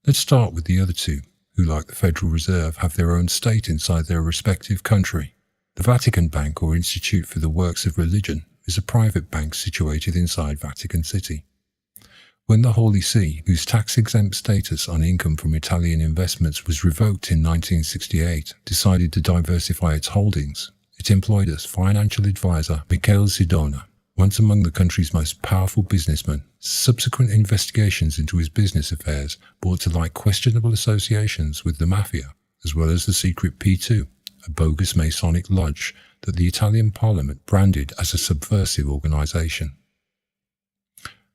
Let's start with the other two, who, like the Federal Reserve, have their own state inside their respective country. The Vatican Bank, or Institute for the Works of Religion, is a private bank situated inside Vatican City. When the Holy See, whose tax-exempt status on income from Italian investments was revoked in 1968, decided to diversify its holdings, it employed as financial advisor Michele Zidona, once among the country's most powerful businessmen. Subsequent investigations into his business affairs brought to light questionable associations with the mafia, as well as the secret P2, a bogus Masonic lodge that the Italian Parliament branded as a subversive organisation.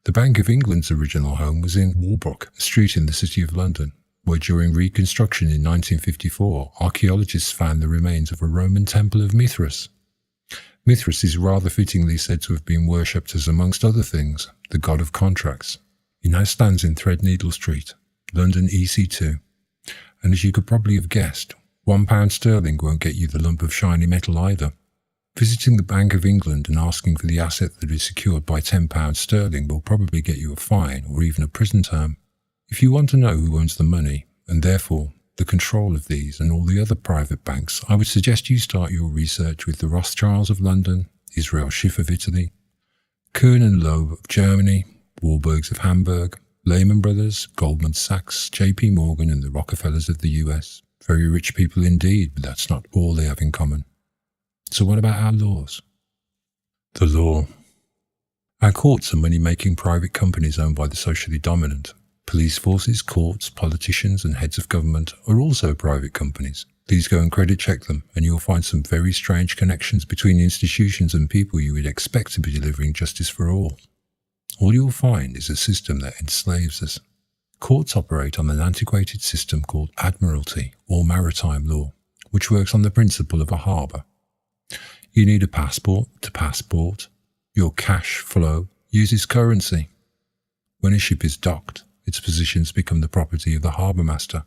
The Bank of England's original home was in Walbrook, a street in the City of London, where during reconstruction in 1954, archaeologists found the remains of a Roman temple of Mithras. Mithras is rather fittingly said to have been worshipped as, amongst other things, the god of contracts. He now stands in Threadneedle Street, London EC2, and as you could probably have guessed, £1 sterling won't get you the lump of shiny metal either. Visiting the Bank of England and asking for the asset that is secured by £10 sterling will probably get you a fine or even a prison term. If you want to know who owns the money, and therefore the control of these and all the other private banks, I would suggest you start your research with the Rothschilds of London, Israel Schiff of Italy, Kuhn and Loeb of Germany, Warburgs of Hamburg, Lehman Brothers, Goldman Sachs, J.P. Morgan and the Rockefellers of the US. Very rich people indeed, but that's not all they have in common. So what about our laws? The law. Our courts are money-making private companies owned by the socially dominant. Police forces, courts, politicians and heads of government are also private companies. Please go and credit check them and you'll find some very strange connections between institutions and people you would expect to be delivering justice for all. All you'll find is a system that enslaves us. Courts operate on an antiquated system called admiralty or maritime law, which works on the principle of a harbour. You need a passport to passport. Your cash flow uses currency. When a ship is docked, its positions become the property of the harbour master.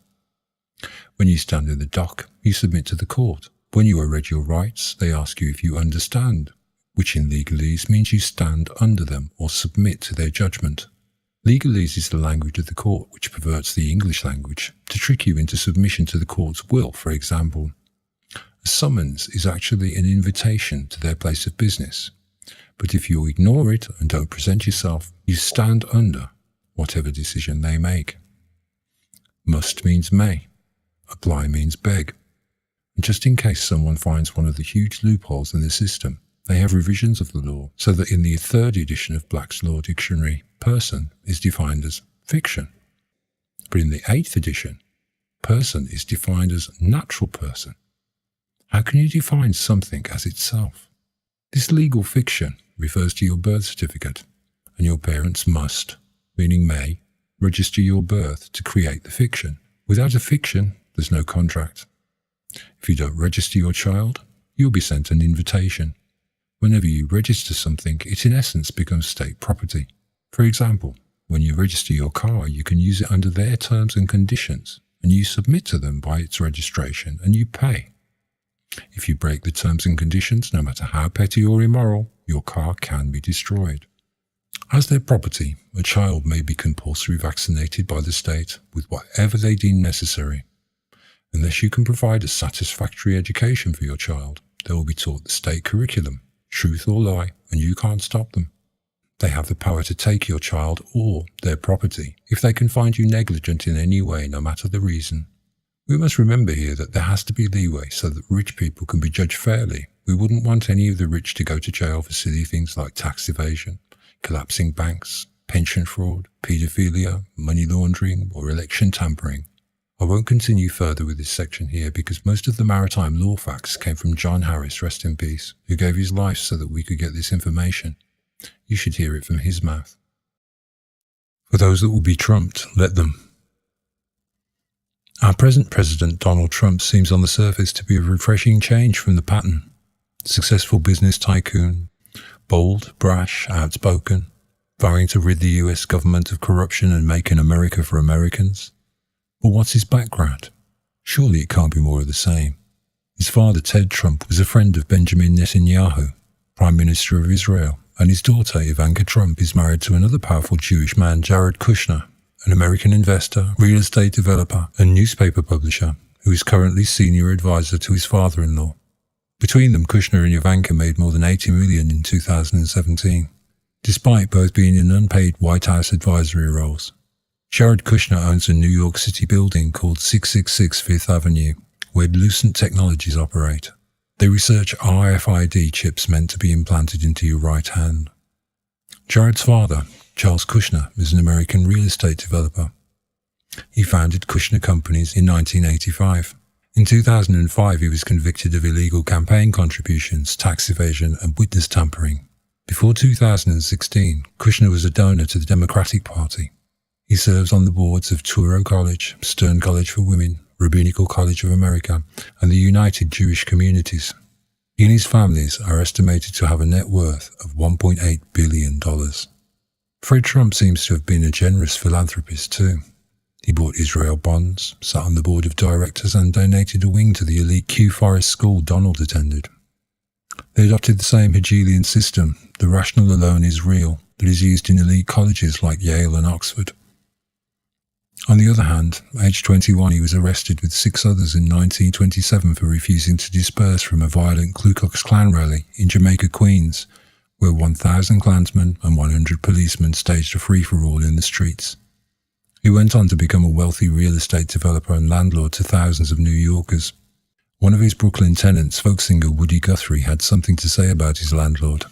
When you stand in the dock, you submit to the court. When you are read your rights, they ask you if you understand, which in legalese means you stand under them or submit to their judgment. Legalese is the language of the court which perverts the English language to trick you into submission to the court's will. For example, a summons is actually an invitation to their place of business, but if you ignore it and don't present yourself, you stand under whatever decision they make. Must means may. Apply means beg. And just in case someone finds one of the huge loopholes in the system, they have revisions of the law so that in the 3rd edition of Black's Law Dictionary, person is defined as fiction. But in the 8th edition, person is defined as natural person. How can you define something as itself? This legal fiction refers to your birth certificate, and your parents must, meaning may, register your birth to create the fiction. Without a fiction, there's no contract. If you don't register your child, you'll be sent an invitation. Whenever you register something, it in essence becomes state property. For example, when you register your car, you can use it under their terms and conditions, and you submit to them by its registration, and you pay. If you break the terms and conditions, no matter how petty or immoral, your car can be destroyed. As their property, a child may be compulsory vaccinated by the state with whatever they deem necessary. Unless you can provide a satisfactory education for your child, they will be taught the state curriculum, truth or lie, and you can't stop them. They have the power to take your child or their property if they can find you negligent in any way, no matter the reason. We must remember here that there has to be leeway so that rich people can be judged fairly. We wouldn't want any of the rich to go to jail for silly things like tax evasion, collapsing banks, pension fraud, paedophilia, money laundering, or election tampering. I won't continue further with this section here because most of the maritime law facts came from John Harris, rest in peace, who gave his life so that we could get this information. You should hear it from his mouth. For those that will be trumped, let them. Our present President Donald Trump seems on the surface to be a refreshing change from the pattern. Successful business tycoon, bold, brash, outspoken, vowing to rid the US government of corruption and make an America for Americans. But what's his background? Surely it can't be more of the same. His father, Ted Trump, was a friend of Benjamin Netanyahu, Prime Minister of Israel, and his daughter, Ivanka Trump, is married to another powerful Jewish man, Jared Kushner, an American investor, real estate developer, and newspaper publisher, who is currently senior advisor to his father-in-law. Between them, Kushner and Ivanka made more than $80 million in 2017, despite both being in unpaid White House advisory roles. Jared Kushner owns a New York City building called 666 Fifth Avenue, where Lucent Technologies operate. They research RFID chips meant to be implanted into your right hand. Jared's father, Charles Kushner, is an American real estate developer. He founded Kushner Companies in 1985. In 2005, he was convicted of illegal campaign contributions, tax evasion, and witness tampering. Before 2016, Kushner was a donor to the Democratic Party. He serves on the boards of Touro College, Stern College for Women, Rabbinical College of America, and the United Jewish Communities. He and his families are estimated to have a net worth of $1.8 billion. Fred Trump seems to have been a generous philanthropist too. He bought Israel bonds, sat on the board of directors, and donated a wing to the elite Kew Forest school Donald attended. They adopted the same Hegelian system, the rational alone is real, that is used in elite colleges like Yale and Oxford. On the other hand, aged 21, he was arrested with 6 others in 1927 for refusing to disperse from a violent Ku Klux Klan rally in Jamaica, Queens, where 1,000 Klansmen and 100 policemen staged a free-for-all in the streets. He went on to become a wealthy real estate developer and landlord to thousands of New Yorkers. One of his Brooklyn tenants, folk singer Woody Guthrie, had something to say about his landlord.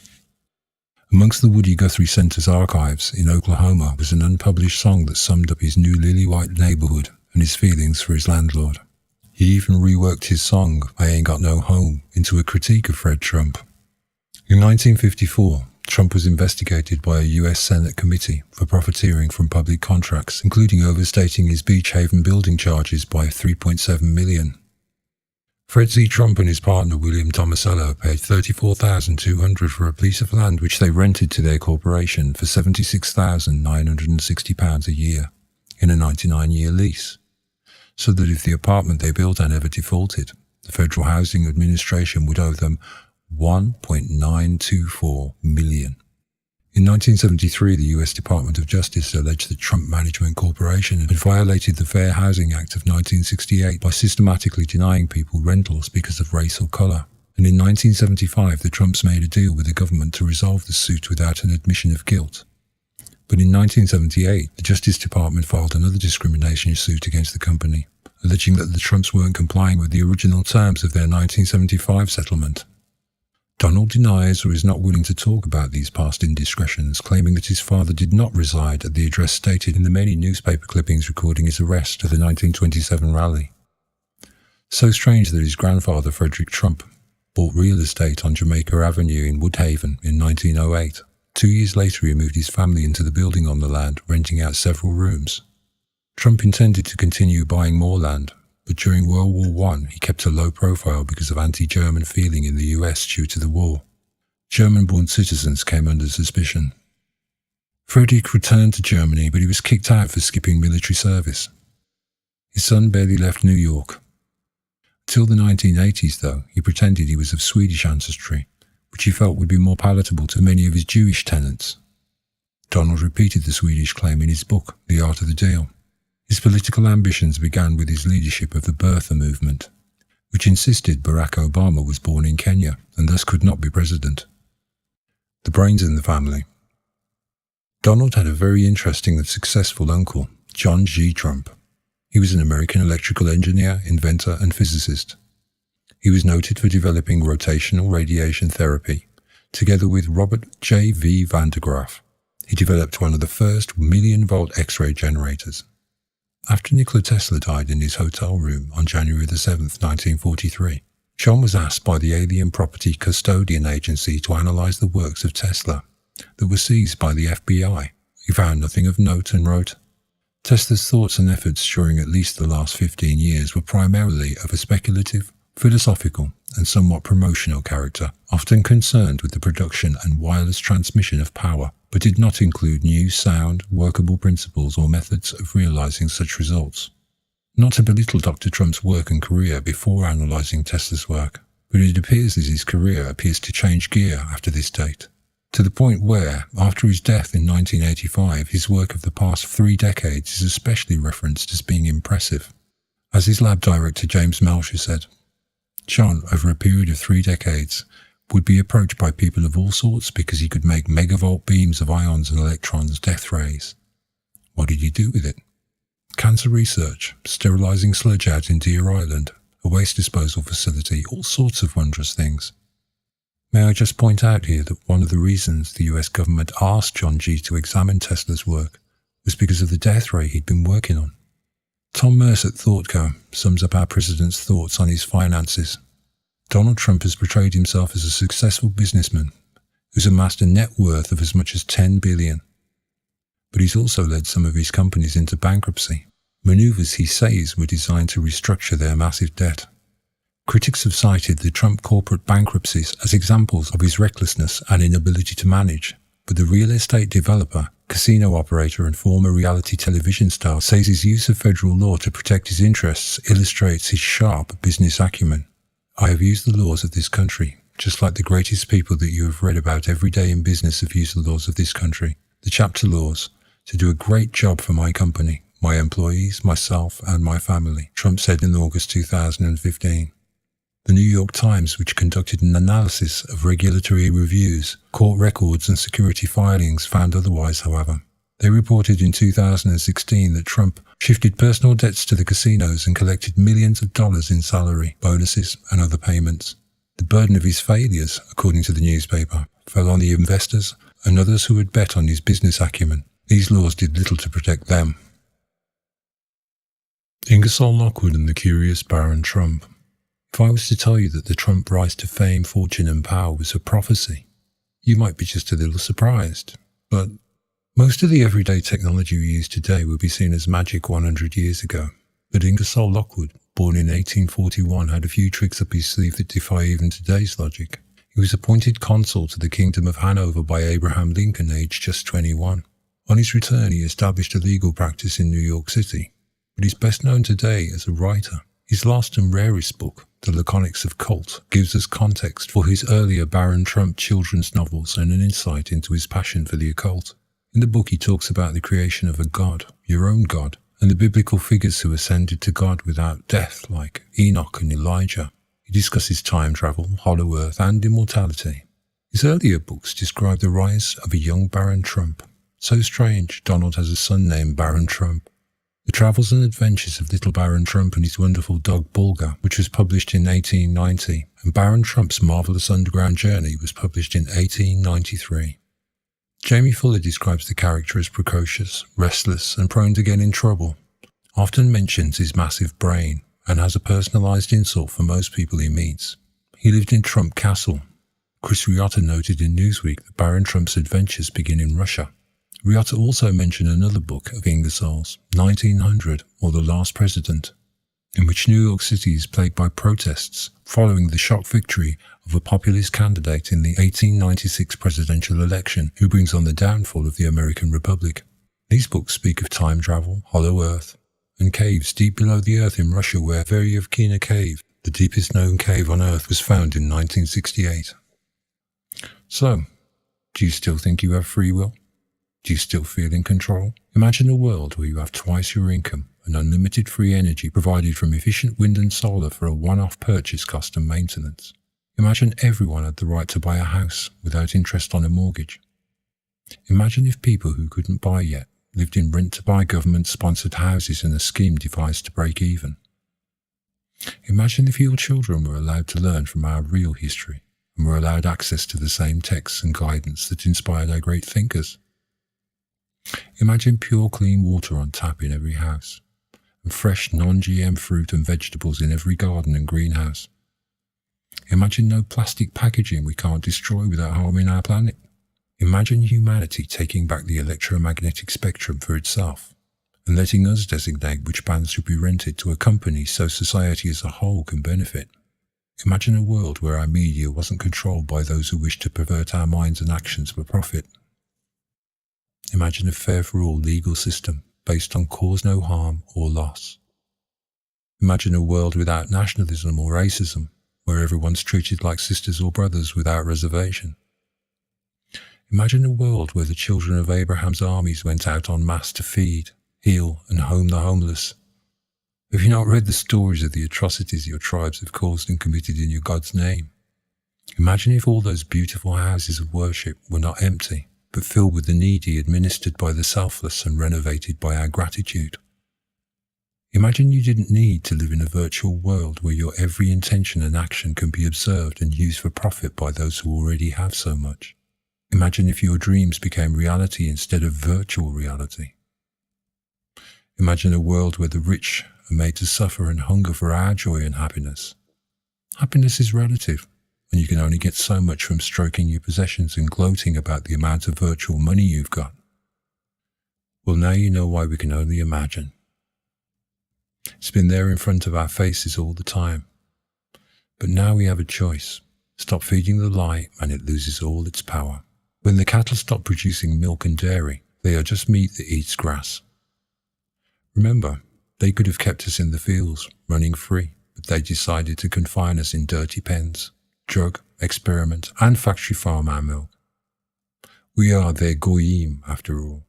Amongst the Woody Guthrie Center's archives in Oklahoma was an unpublished song that summed up his new lily-white neighborhood and his feelings for his landlord. He even reworked his song, I Ain't Got No Home, into a critique of Fred Trump. In 1954, Trump was investigated by a U.S. Senate committee for profiteering from public contracts, including overstating his Beach Haven building charges by $3.7 million. Fred C. Trump and his partner William Tomasello paid $34,200 for a piece of land which they rented to their corporation for £76,960 a year in a 99-year lease, so that if the apartment they built had ever defaulted, the Federal Housing Administration would owe them $1.924 million. In 1973, the U.S. Department of Justice alleged that Trump Management Corporation had violated the Fair Housing Act of 1968 by systematically denying people rentals because of race or color. And in 1975, the Trumps made a deal with the government to resolve the suit without an admission of guilt. But in 1978, the Justice Department filed another discrimination suit against the company, alleging that the Trumps weren't complying with the original terms of their 1975 settlement. Donald denies or is not willing to talk about these past indiscretions, claiming that his father did not reside at the address stated in the many newspaper clippings recording his arrest at the 1927 rally. So strange that his grandfather, Frederick Trump, bought real estate on Jamaica Avenue in Woodhaven in 1908. 2 years later, he moved his family into the building on the land, renting out several rooms. Trump intended to continue buying more land, but during World War I, he kept a low profile because of anti-German feeling in the US due to the war. German-born citizens came under suspicion. Frederick returned to Germany, but he was kicked out for skipping military service. His son barely left New York. Till the 1980s, though, he pretended he was of Swedish ancestry, which he felt would be more palatable to many of his Jewish tenants. Donald repeated the Swedish claim in his book, The Art of the Deal. His political ambitions began with his leadership of the Birther movement, which insisted Barack Obama was born in Kenya and thus could not be president. The brains in the family. Donald had a very interesting and successful uncle, John G. Trump. He was an American electrical engineer, inventor, and physicist. He was noted for developing rotational radiation therapy. Together with Robert J. V. van der Graaf, he developed one of the first million-volt X-ray generators. After Nikola Tesla died in his hotel room on January 7, 1943, John was asked by the Alien Property Custodian Agency to analyze the works of Tesla that were seized by the FBI. He found nothing of note and wrote, "Tesla's thoughts and efforts during at least the last 15 years were primarily of a speculative, philosophical, and somewhat promotional character, often concerned with the production and wireless transmission of power, but did not include new, sound, workable principles or methods of realizing such results." Not to belittle Dr. Trump's work and career before analyzing Tesla's work, but it appears that his career appears to change gear after this date, to the point where, after his death in 1985, his work of the past 3 decades is especially referenced as being impressive. As his lab director James Melcher said, John, over a period of 3 decades, would be approached by people of all sorts because he could make megavolt beams of ions and electrons death rays. What did he do with it? Cancer research, sterilizing sludge out in Deer Island, a waste disposal facility, all sorts of wondrous things. May I just point out here that one of the reasons the US government asked John G. to examine Tesla's work was because of the death ray he'd been working on. Tom Merce at ThoughtCo sums up our president's thoughts on his finances. Donald Trump has portrayed himself as a successful businessman who's amassed a net worth of as much as $10 billion. But he's also led some of his companies into bankruptcy, maneuvers he says were designed to restructure their massive debt. Critics have cited the Trump corporate bankruptcies as examples of his recklessness and inability to manage, but the real estate developer, casino operator and former reality television star says his use of federal law to protect his interests illustrates his sharp business acumen. "I have used the laws of this country, just like the greatest people that you have read about every day in business have used the laws of this country, the chapter laws, to do a great job for my company, my employees, myself, and my family," Trump said in August 2015. The New York Times, which conducted an analysis of regulatory reviews, court records, and security filings, found otherwise, however. They reported in 2016 that Trump shifted personal debts to the casinos and collected millions of dollars in salary, bonuses, and other payments. The burden of his failures, according to the newspaper, fell on the investors and others who had bet on his business acumen. These laws did little to protect them. Ingersoll Lockwood and the Curious Baron Trump. If I was to tell you that the Trump rise to fame, fortune and power was a prophecy, you might be just a little surprised. But most of the everyday technology we use today would be seen as magic 100 years ago. But Ingersoll Lockwood, born in 1841, had a few tricks up his sleeve that defy even today's logic. He was appointed consul to the Kingdom of Hanover by Abraham Lincoln, aged just 21. On his return, he established a legal practice in New York City, but he's best known today as a writer. His last and rarest book, The Laconics of Cult, gives us context for his earlier Baron Trump children's novels and an insight into his passion for the occult. In the book, he talks about the creation of a god, your own God, and the biblical figures who ascended to God without death, like Enoch and Elijah. He discusses time travel, Hollow Earth, and immortality. His earlier books describe the rise of a young Baron Trump. So strange, Donald has a son named Baron Trump. The Travels and Adventures of Little Baron Trump and His Wonderful Dog Bulger, which was published in 1890, and Baron Trump's Marvelous Underground Journey was published in 1893. Jamie Fuller describes the character as precocious, restless, and prone to get in trouble, often mentions his massive brain, and has a personalized insult for most people he meets. He lived in Trump Castle. Chris Riotta noted in Newsweek that Baron Trump's adventures begin in Russia. Riotta also mentioned another book of Ingersoll's, 1900, or The Last President, in which New York City is plagued by protests following the shock victory of a populist candidate in the 1896 presidential election who brings on the downfall of the American Republic. These books speak of time travel, Hollow Earth, and caves deep below the earth in Russia where Veryovkina Cave, the deepest known cave on Earth, was found in 1968. So, do you still think you have free will? Do you still feel in control? Imagine a world where you have twice your income and unlimited free energy provided from efficient wind and solar for a one-off purchase cost and maintenance. Imagine everyone had the right to buy a house without interest on a mortgage. Imagine if people who couldn't buy yet lived in rent-to-buy government-sponsored houses in a scheme devised to break even. Imagine if your children were allowed to learn from our real history and were allowed access to the same texts and guidance that inspired our great thinkers. Imagine pure clean water on tap in every house, and fresh non-GM fruit and vegetables in every garden and greenhouse. Imagine no plastic packaging we can't destroy without harming our planet. Imagine humanity taking back the electromagnetic spectrum for itself and letting us designate which bands should be rented to a company so society as a whole can benefit. Imagine a world where our media wasn't controlled by those who wish to pervert our minds and actions for profit. Imagine a fair-for-all legal system based on cause no harm or loss. Imagine a world without nationalism or racism, where everyone's treated like sisters or brothers without reservation. Imagine a world where the children of Abraham's armies went out en masse to feed, heal, and home the homeless. Have you not read the stories of the atrocities your tribes have caused and committed in your God's name? Imagine if all those beautiful houses of worship were not empty, but filled with the needy administered by the selfless and renovated by our gratitude. Imagine you didn't need to live in a virtual world where your every intention and action can be observed and used for profit by those who already have so much. Imagine if your dreams became reality instead of virtual reality. Imagine a world where the rich are made to suffer and hunger for our joy and happiness. Happiness is relative, and you can only get so much from stroking your possessions and gloating about the amount of virtual money you've got. Well, now you know why we can only imagine. It's been there in front of our faces all the time. But now we have a choice. Stop feeding the lie and it loses all its power. When the cattle stop producing milk and dairy, they are just meat that eats grass. Remember, they could have kept us in the fields, running free, but they decided to confine us in dirty pens, drug, experiment, and factory farm our milk. We are their goyim, after all.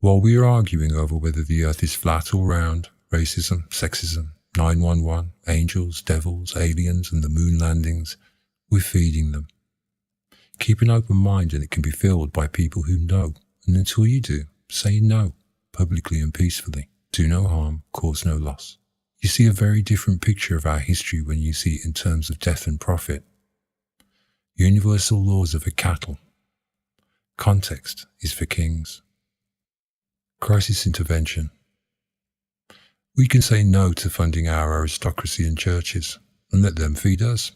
While we are arguing over whether the earth is flat or round, racism, sexism, 911, angels, devils, aliens, and the moon landings, we're feeding them. Keep an open mind and it can be filled by people who know, and until you do, say no, publicly and peacefully. Do no harm, cause no loss. You see a very different picture of our history when you see it in terms of death and profit. Universal laws are for cattle. Context is for kings. Crisis intervention. We can say no to funding our aristocracy and churches and let them feed us.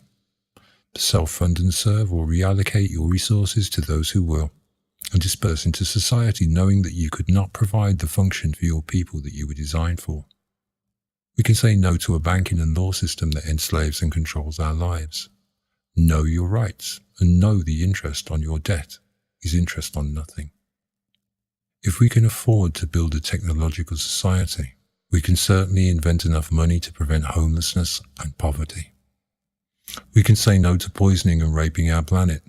Self-fund and serve or reallocate your resources to those who will, and disperse into society knowing that you could not provide the function for your people that you were designed for. We can say no to a banking and law system that enslaves and controls our lives. Know your rights and know the interest on your debt is interest on nothing. If we can afford to build a technological society, we can certainly invent enough money to prevent homelessness and poverty. We can say no to poisoning and raping our planet.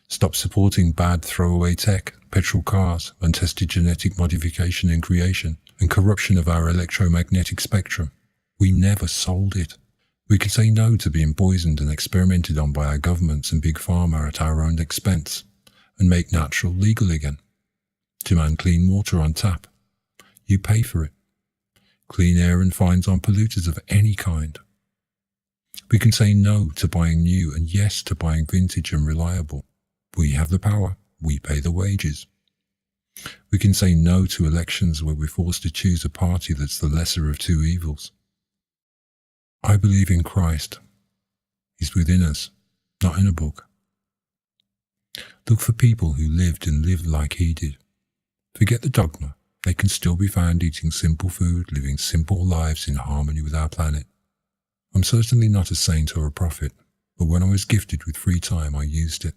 Stop supporting bad throwaway tech, petrol cars, untested genetic modification and creation, and corruption of our electromagnetic spectrum. We never sold it. We can say no to being poisoned and experimented on by our governments and big pharma at our own expense, and make natural legal again. Demand clean water on tap. You pay for it. Clean air and fines on polluters of any kind. We can say no to buying new and yes to buying vintage and reliable. We have the power. We pay the wages. We can say no to elections where we're forced to choose a party that's the lesser of two evils. I believe in Christ. He's within us, not in a book. Look for people who lived and lived like he did. Forget the dogma. They can still be found eating simple food, living simple lives in harmony with our planet. I'm certainly not a saint or a prophet, but when I was gifted with free time, I used it.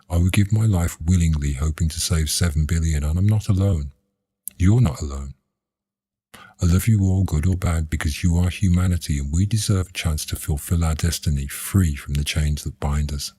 I would give my life willingly, hoping to save 7 billion, and I'm not alone. You're not alone. I love you all, good or bad, because you are humanity, and we deserve a chance to fulfill our destiny free from the chains that bind us.